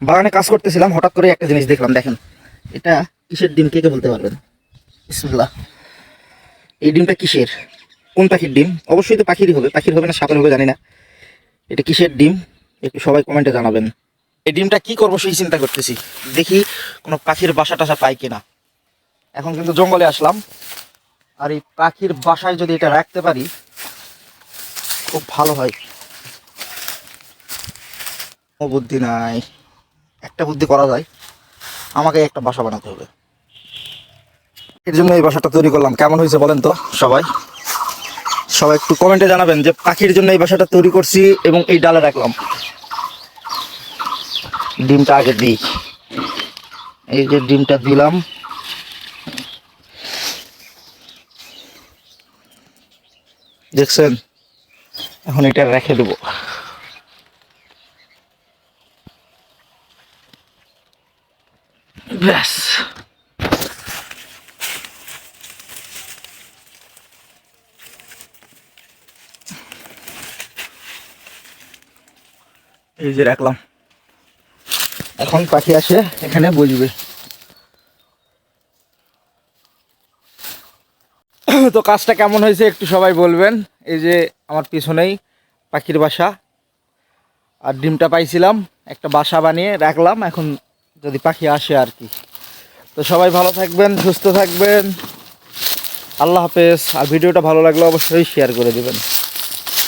বাগানে কাজ করতেছিলাম, হঠাৎ করে একটা জিনিস দেখলাম। দেখেন, এটা কিসের ডিম, কে কে বলতে পারবেন? বিসমিল্লাহ। এই ডিমটা কিসের, কোন পাখির ডিম? অবশ্যই তো পাখিরই হবে, পাখির হবে না সাপের হবে জানি না। এটা কিসের ডিম একটু সবাই কমেন্টে জানাবেন। এই ডিমটা কি করবো সেই চিন্তা করতেছি, দেখি কোনো পাখির বাসা টাসা পাই কিনা। এখন কিন্তু জঙ্গলে আসলাম, আর এই পাখির বাসায় যদি এটা রাখতে পারি খুব ভালো হয়। ও বুদ্ধি নাই, একটা বুদ্ধি করা যায়, আমাকে একটা বাসা বানাতে হবে। এর জন্য এই বাসাটা তৈরি করলাম। কেমন হয়েছে বলেন তো সবাই? সবাই একটু কমেন্টে জানাবেন যে পাখির জন্য এই বাসাটা তৈরি করছি এবং এই ডালে রাখলাম। ডিমটা আগে দিই, এই যে ডিমটা দিলাম, দেখছেন? এখন এটা রেখে দেবো। ব্যাস, এই যে রাখলাম। এখন পাখি আসে এখানে বসবে। তো কাজটা কেমন হয়েছে একটু সবাই বলবেন। এই যে আমার পিছনেই পাখির বাসা, আর ডিমটা পাইছিলাম, একটা বাসা বানিয়ে রাখলাম। এখন যদি পাখি আসে আর কি। তো সবাই ভালো থাকবেন, সুস্থ থাকবেন, আল্লাহ হাফেজ। আর ভিডিওটা ভালো লাগলে অবশ্যই শেয়ার করে দেবেন।